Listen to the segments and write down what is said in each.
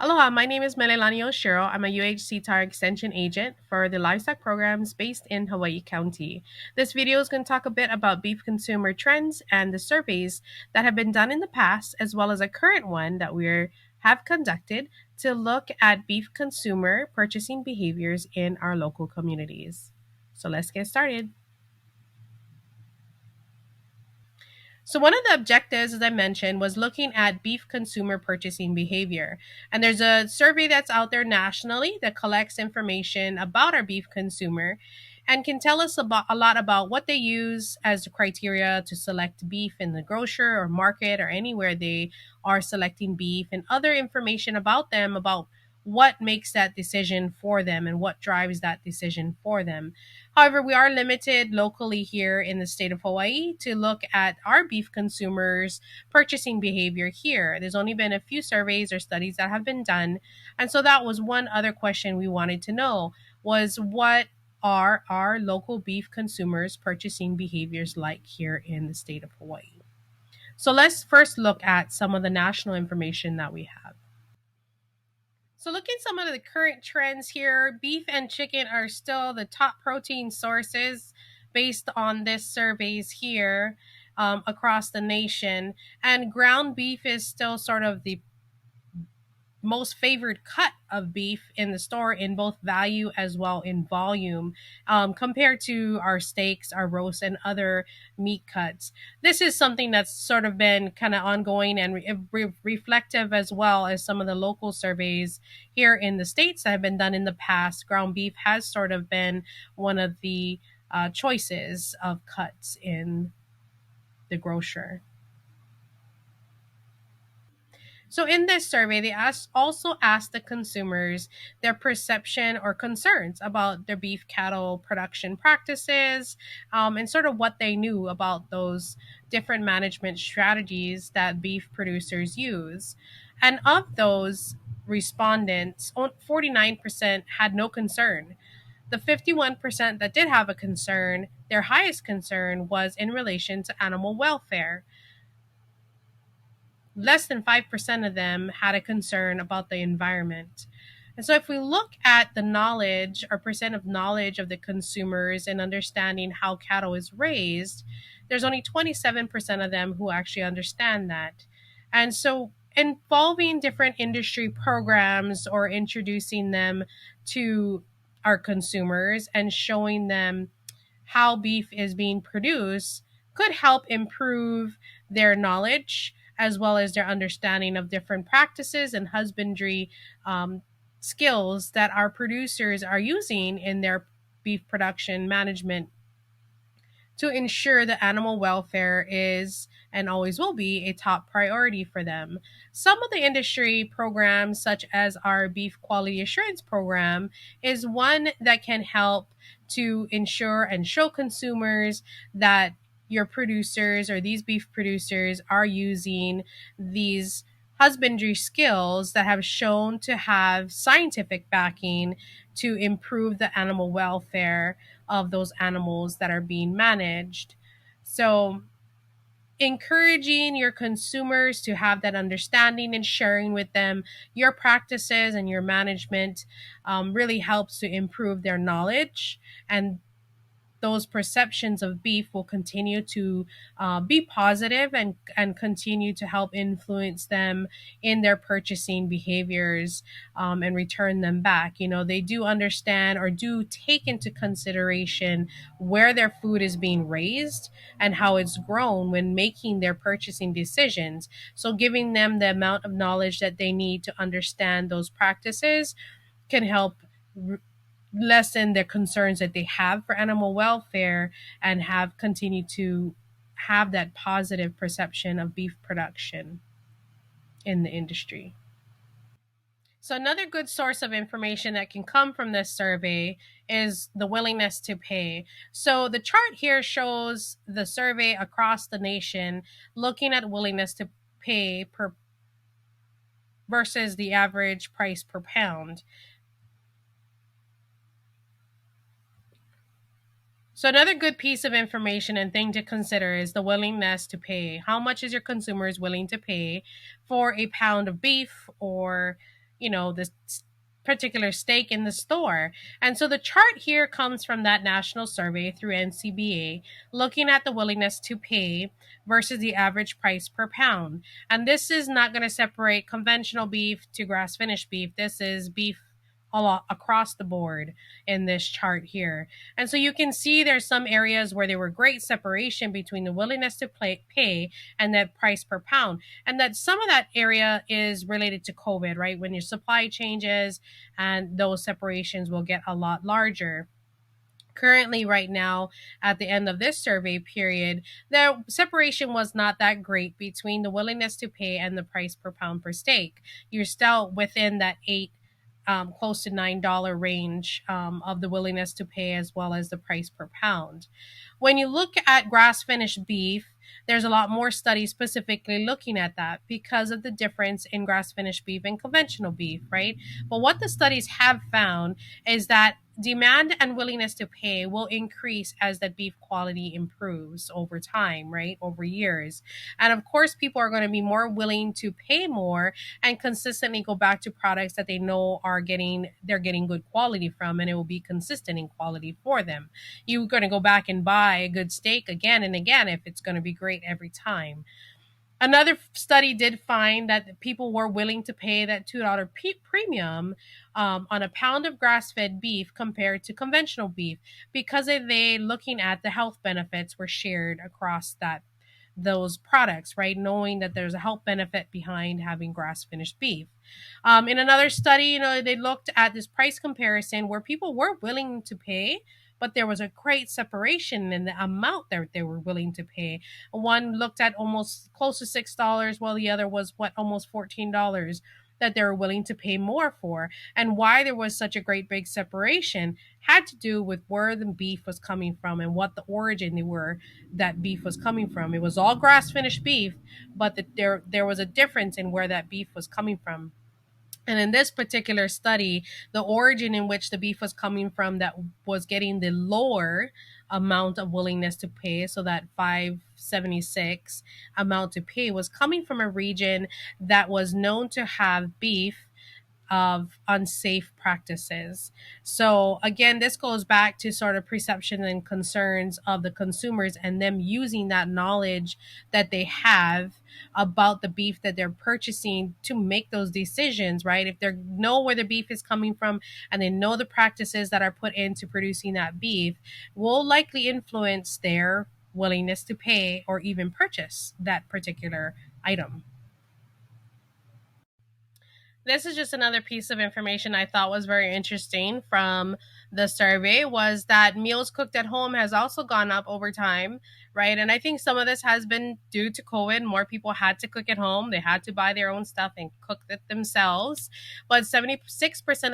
Aloha, my name is Melelani Oshiro. I'm a UHC TAR Extension Agent for the livestock programs based in Hawaii County. This video is going to talk a bit about beef consumer trends and the surveys that have been done in the past, as well as a current one that we have conducted to look at beef consumer purchasing behaviors in our local communities. So let's get started. So, one of the objectives, as I mentioned, was looking at beef consumer purchasing behavior. And there's a survey that's out there nationally that collects information about our beef consumer and can tell us about a lot about what they use as the criteria to select beef in the grocer or market or anywhere they are selecting beef, and other information about them, about what makes that decision for them and what drives that decision for them. However, we are limited locally here in the state of Hawaii to look at our beef consumers' purchasing behavior here. There's only been a few surveys or studies that have been done. And so that was one other question we wanted to know, was what are our local beef consumers' purchasing behaviors like here in the state of Hawaii? So let's first look at some of the national information that we have. So, looking at some of the current trends here, beef and chicken are still the top protein sources based on this surveys here across the nation. And ground beef is still sort of the most favored cut of beef in the store in both value as well in volume, compared to our steaks, our roasts, and other meat cuts. This is something that's sort of been kind of ongoing and reflective, as well as some of the local surveys here in the States that have been done in the past. Ground beef has sort of been one of the choices of cuts in the grocer. So in this survey, they also asked the consumers their perception or concerns about their beef cattle production practices, and sort of what they knew about those different management strategies that beef producers use. And of those respondents, 49% had no concern. The 51% that did have a concern, their highest concern was in relation to animal welfare. Less than 5% of them had a concern about the environment. And so, if we look at the knowledge or percent of knowledge of the consumers and understanding how cattle is raised, there's only 27% of them who actually understand that. And so, involving different industry programs or introducing them to our consumers and showing them how beef is being produced could help improve their knowledge as well as their understanding of different practices and husbandry skills that our producers are using in their beef production management to ensure that animal welfare is and always will be a top priority for them. Some of the industry programs, such as our beef quality assurance program, is one that can help to ensure and show consumers that your producers or these beef producers are using these husbandry skills that have shown to have scientific backing to improve the animal welfare of those animals that are being managed. So, encouraging your consumers to have that understanding and sharing with them your practices and your management really helps to improve their knowledge, and those perceptions of beef will continue to be positive and continue to help influence them in their purchasing behaviors, and return them back. You know, they do understand or do take into consideration where their food is being raised and how it's grown when making their purchasing decisions. So, giving them the amount of knowledge that they need to understand those practices can help lessen the concerns that they have for animal welfare and have continued to have that positive perception of beef production in the industry. So, another good source of information that can come from this survey is the willingness to pay. So, the chart here shows the survey across the nation looking at willingness to pay per versus the average price per pound. So another good piece of information and thing to consider is the willingness to pay. How much is your consumers willing to pay for a pound of beef, or this particular steak in the store. And so the chart here comes from that national survey through NCBA, looking at the willingness to pay versus the average price per pound. And this is not going to separate conventional beef to grass finished beef. This is beef a lot across the board in this chart here. And so you can see there's some areas where there were great separation between the willingness to pay and that price per pound. And that some of that area is related to COVID, right? When your supply changes, and those separations will get a lot larger. Currently, right now, at the end of this survey period, the separation was not that great between the willingness to pay and the price per pound per steak. You're still within that close to $9 range of the willingness to pay, as well as the price per pound. When you look at grass finished beef, there's a lot more studies specifically looking at that because of the difference in grass finished beef and conventional beef, right? But what the studies have found is that demand and willingness to pay will increase as that beef quality improves over time, right? Over years. And of course, people are going to be more willing to pay more and consistently go back to products that they know they're getting good quality from, and it will be consistent in quality for them. You're going to go back and buy a good steak again and again if it's going to be great every time. Another study did find that people were willing to pay that $2 premium on a pound of grass-fed beef compared to conventional beef because they looking at the health benefits were shared across those products, right? Knowing that there's a health benefit behind having grass-finished beef. In another study, they looked at this price comparison where people were willing to pay, but there was a great separation in the amount that they were willing to pay. One looked at almost close to $6, while the other was almost $14 that they were willing to pay more for. And why there was such a great big separation had to do with where the beef was coming from and what the origin that beef was coming from. It was all grass finished beef, but there was a difference in where that beef was coming from. And in this particular study, the origin in which the beef was coming from that was getting the lower amount of willingness to pay, so that 576 amount to pay, was coming from a region that was known to have beef of unsafe practices. So again, this goes back to sort of perception and concerns of the consumers and them using that knowledge that they have about the beef that they're purchasing to make those decisions, right? If they know where the beef is coming from and they know the practices that are put into producing that beef, will likely influence their willingness to pay or even purchase that particular item. This is just another piece of information I thought was very interesting from the survey, was that meals cooked at home has also gone up over time, right? And I think some of this has been due to COVID. More people had to cook at home. They had to buy their own stuff and cook it themselves. But 76%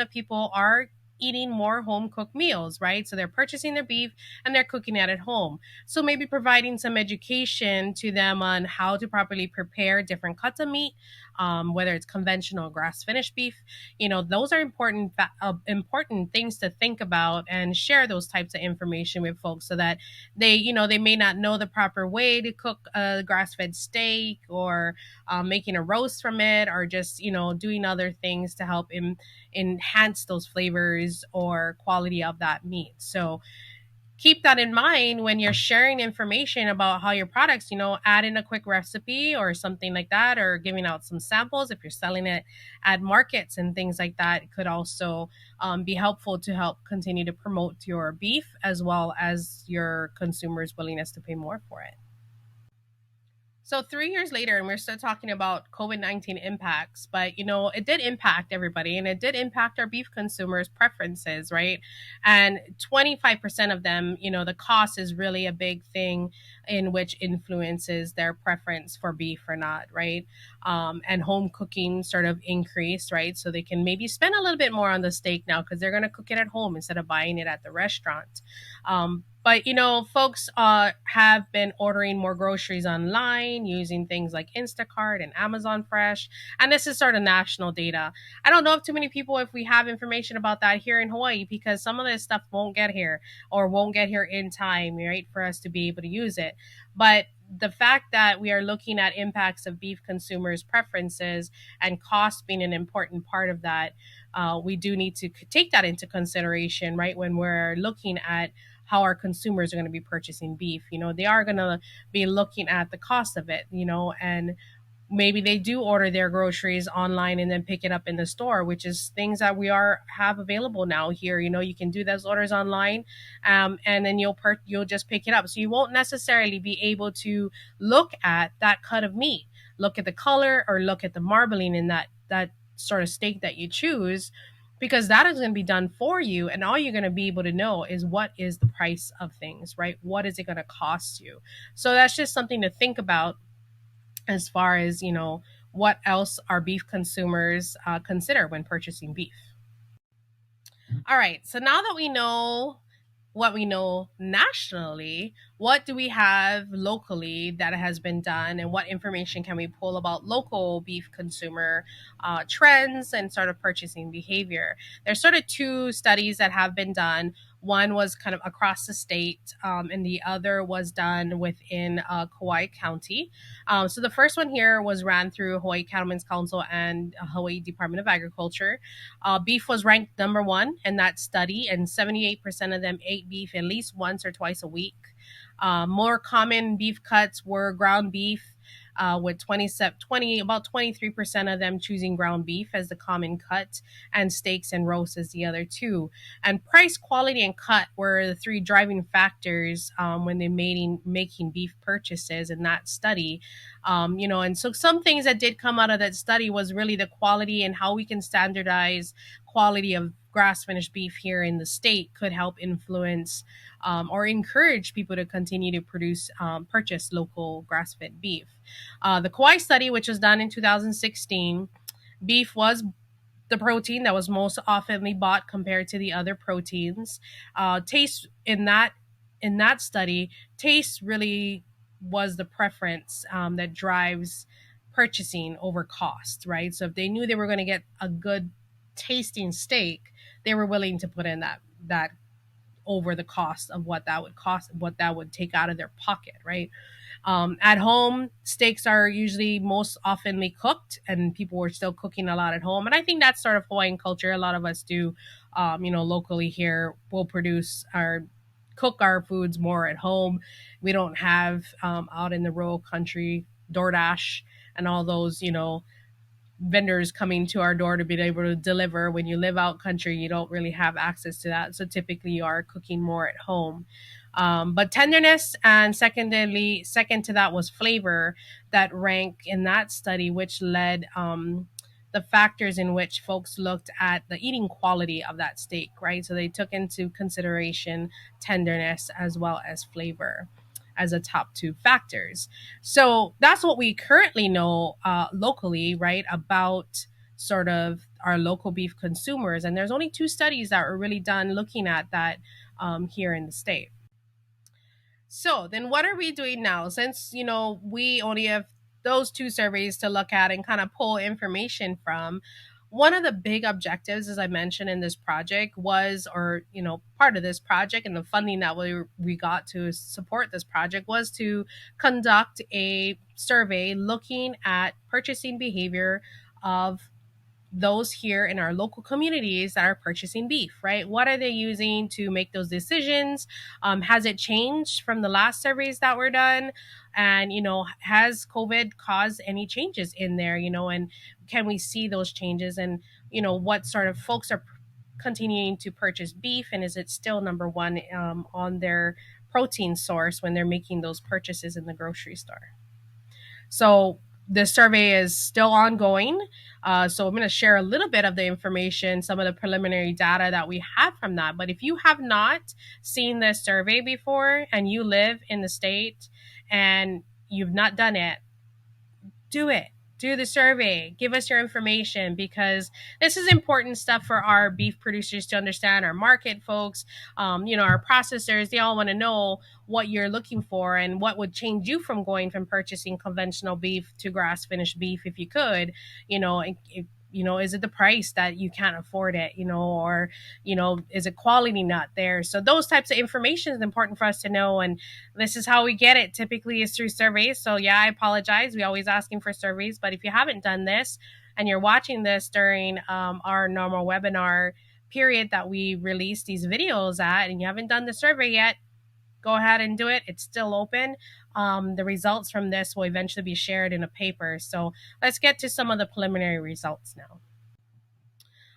of people are eating more home cooked meals, right? So they're purchasing their beef and they're cooking it at home. So maybe providing some education to them on how to properly prepare different cuts of meat, whether it's conventional grass finished beef. Those are important things to think about and share those types of information with folks so that they may not know the proper way to cook a grass fed steak, or making a roast from it, or just doing other things to help enhance those flavors or quality of that meat. So keep that in mind when you're sharing information about how your products, add in a quick recipe or something like that, or giving out some samples. If you're selling it at markets and things like that, it could also be helpful to help continue to promote your beef, as well as your consumers' willingness to pay more for it. So 3 years later, and we're still talking about COVID-19 impacts, but it did impact everybody, and it did impact our beef consumers' preferences, right? And 25% of them, the cost is really a big thing in which influences their preference for beef or not, right? And home cooking sort of increased, right? So they can maybe spend a little bit more on the steak now because they're going to cook it at home instead of buying it at the restaurant. But folks have been ordering more groceries online using things like Instacart and Amazon Fresh. And this is sort of national data. I don't know if too many people, if we have information about that here in Hawaii, because some of this stuff won't get here, or won't get here in time, right, for us to be able to use it. But the fact that we are looking at impacts of beef consumers' preferences and cost being an important part of that, we do need to take that into consideration, right? When we're looking at how our consumers are going to be purchasing beef, they are going to be looking at the cost of it, and maybe they do order their groceries online and then pick it up in the store, which is things that we are have available now here. You can do those orders online, and then you'll just pick it up, so you won't necessarily be able to look at that cut of meat, look at the color, or look at the marbling in that sort of steak that you choose, because that is going to be done for you, and all you're going to be able to know is what is the price of things, right? What is it going to cost you? So that's just something to think about as far as what else our beef consumers consider when purchasing beef. All right, so now that we know what we know nationally, what do we have locally that has been done, and what information can we pull about local beef consumer trends and sort of purchasing behavior? There's sort of two studies that have been done. One was kind of across the state, and the other was done within Kauai County. So the first one here was ran through Hawaii Cattlemen's Council and Hawaii Department of Agriculture. Beef was ranked number one in that study, and 78% of them ate beef at least once or twice a week. More common beef cuts were ground beef, with about 23% of them choosing ground beef as the common cut, and steaks and roasts as the other two. And price, quality, and cut were the three driving factors when they making beef purchases in that study. And so some things that did come out of that study was really the quality, and how we can standardize quality of grass finished beef here in the state could help influence or encourage people to continue to purchase local grass fed beef. The Kauai study, which was done in 2016, beef was the protein that was most oftenly bought compared to the other proteins. Taste in that study, taste really was the preference that drives purchasing over cost, right? So if they knew they were going to get a good tasting steak, they were willing to put in that over the cost of what that would cost, what that would take out of their pocket, right? At home, steaks are usually most oftenly cooked, and people were still cooking a lot at home. And I think that's sort of Hawaiian culture. A lot of us do, locally here, we'll cook our foods more at home. We don't have out in the rural country DoorDash and all those, vendors coming to our door to be able to deliver. When you live out country, you don't really have access to that. So typically you are cooking more at home. But tenderness, and second to that was flavor, that rank in that study, which led the factors in which folks looked at the eating quality of that steak, right? So they took into consideration tenderness as well as flavor as the top two factors. So that's what we currently know locally, right, about sort of our local beef consumers. And there's only two studies that were really done looking at that here in the state. So then what are we doing now? Since, we only have those two surveys to look at and kind of pull information from, one of the big objectives, as I mentioned in this project, part of this project and the funding that we got to support this project, was to conduct a survey looking at purchasing behavior of those here in our local communities that are purchasing beef, right? What are they using to make those decisions? Has it changed from the last surveys that were done? And, has COVID caused any changes in there, and can we see those changes? And, what sort of folks are continuing to purchase beef? And is it still number one on their protein source when they're making those purchases in the grocery store? So the survey is still ongoing. So I'm going to share a little bit of the information, some of the preliminary data that we have from that. But if you have not seen this survey before and you live in the state and you've not done it, do it. Do the survey. Give us your information, because this is important stuff for our beef producers to understand, our market folks, our processors. They all want to know what you're looking for and what would change you from going from purchasing conventional beef to grass finished beef if you could. is it the price that you can't afford it, or is it quality not there? So those types of information is important for us to know, and this is how we get it. Typically is through surveys. So yeah, I apologize, we always asking for surveys, but if you haven't done this and you're watching this during our normal webinar period that we release these videos at, and you haven't done the survey yet, go ahead and do it. It's still open. The results from this will eventually be shared in a paper. So let's get to some of the preliminary results now.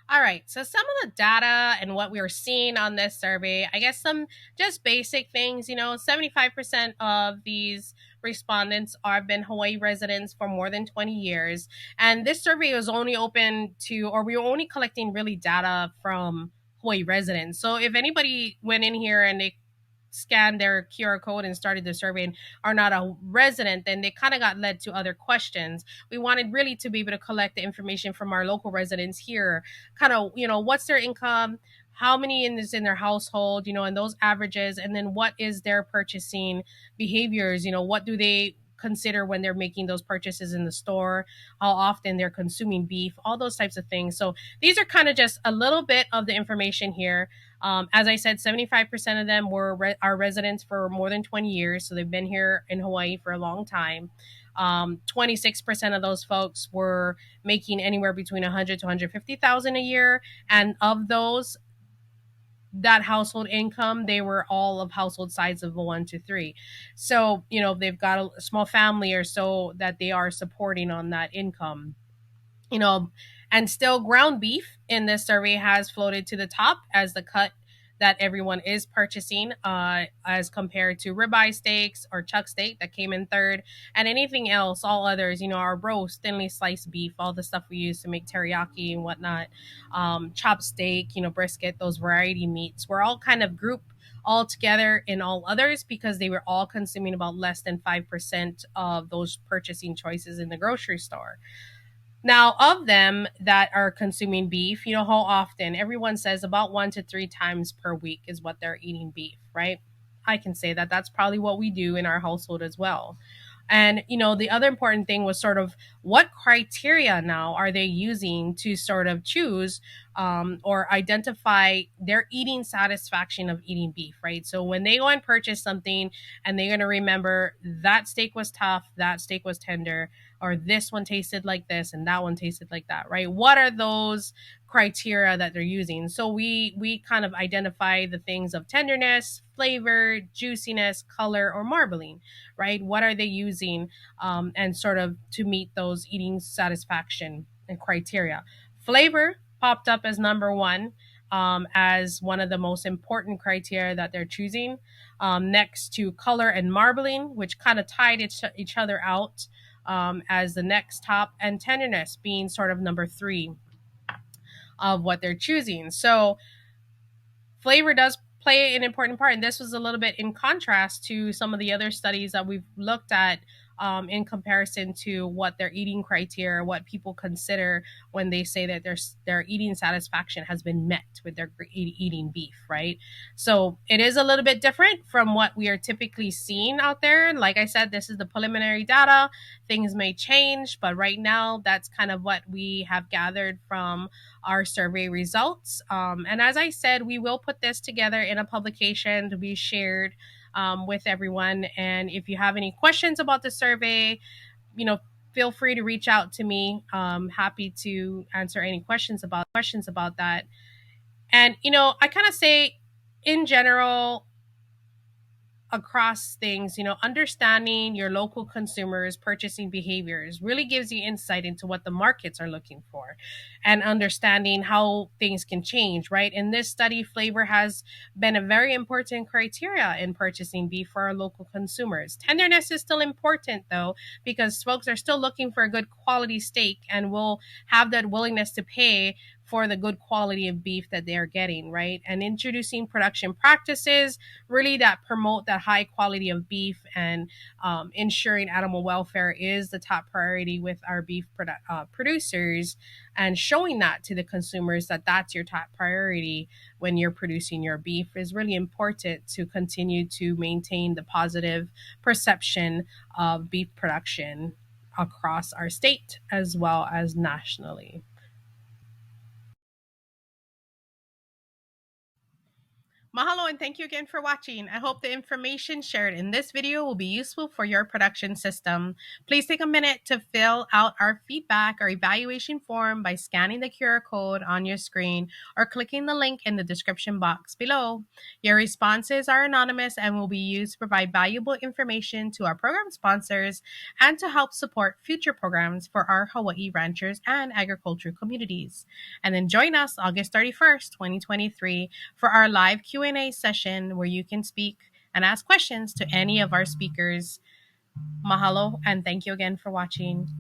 All right, so some of the data and what we were seeing on this survey, I guess some just basic things, 75% of these respondents have been Hawaii residents for more than 20 years. And this survey was only open to, or we were only collecting really data from Hawaii residents. So if anybody went in here and they scanned their QR code and started the survey and are not a resident, then they kind of got led to other questions. We wanted really to be able to collect the information from our local residents here, kind of, what's their income, how many is in their household, and those averages, and then what is their purchasing behaviors, what do they consider when they're making those purchases in the store, how often they're consuming beef, all those types of things. So these are kind of just a little bit of the information here. As I said, 75% of them were our residents for more than 20 years. So they've been here in Hawaii for a long time. 26% of those folks were making anywhere between 100 to 150,000 a year. And of those, that household income, they were all of household size of a 1 to 3. So, they've got a small family or so that they are supporting on that income. And still ground beef in this survey has floated to the top as the cut that everyone is purchasing, as compared to ribeye steaks or chuck steak that came in third, and anything else, all others, our roast, thinly sliced beef, all the stuff we use to make teriyaki and whatnot, chopped steak, brisket, those variety meats, were all kind of grouped all together in all others because they were all consuming about less than 5% of those purchasing choices in the grocery store. Now, of them that are consuming beef, how often? Everyone says about 1 to 3 times per week is what they're eating beef, right? I can say that that's probably what we do in our household as well. And, the other important thing was sort of what criteria now are they using to sort of choose or identify their eating satisfaction of eating beef, right? So when they go and purchase something and they're going to remember that steak was tough, that steak was tender, or this one tasted like this and that one tasted like that, right? What are those criteria that they're using? So we kind of identify the things of tenderness, flavor, juiciness, color, or marbling, right? What are they using and sort of to meet those eating satisfaction and criteria? Flavor popped up as number one, as one of the most important criteria that they're choosing, next to color and marbling, which kind of tied each other out as the next top, and tenderness being sort of number 3 of what they're choosing. So flavor does play an important part, and this was a little bit in contrast to some of the other studies that we've looked at in comparison to what their eating criteria, what people consider when they say that their eating satisfaction has been met with their eating beef, right? So it is a little bit different from what we are typically seeing out there. Like I said, this is the preliminary data. Things may change, but right now that's kind of what we have gathered from our survey results. And as I said, we will put this together in a publication to be shared with everyone. And if you have any questions about the survey, feel free to reach out to me. Happy to answer any questions about that. And I kind of say in general, across things, understanding your local consumers' purchasing behaviors really gives you insight into what the markets are looking for and understanding how things can change, right? In this study, flavor has been a very important criteria in purchasing beef for our local consumers. Tenderness is still important, though, because folks are still looking for a good quality steak and will have that willingness to pay for the good quality of beef that they are getting, right? And introducing production practices really that promote that high quality of beef, and ensuring animal welfare is the top priority with our beef producers, and showing that to the consumers that that's your top priority when you're producing your beef is really important to continue to maintain the positive perception of beef production across our state as well as nationally. Mahalo and thank you again for watching. I hope the information shared in this video will be useful for your production system. Please take a minute to fill out our feedback or evaluation form by scanning the QR code on your screen or clicking the link in the description box below. Your responses are anonymous and will be used to provide valuable information to our program sponsors and to help support future programs for our Hawaii ranchers and agriculture communities. And then join us August 31st, 2023 for our live Q&A session where you can speak and ask questions to any of our speakers. Mahalo and thank you again for watching.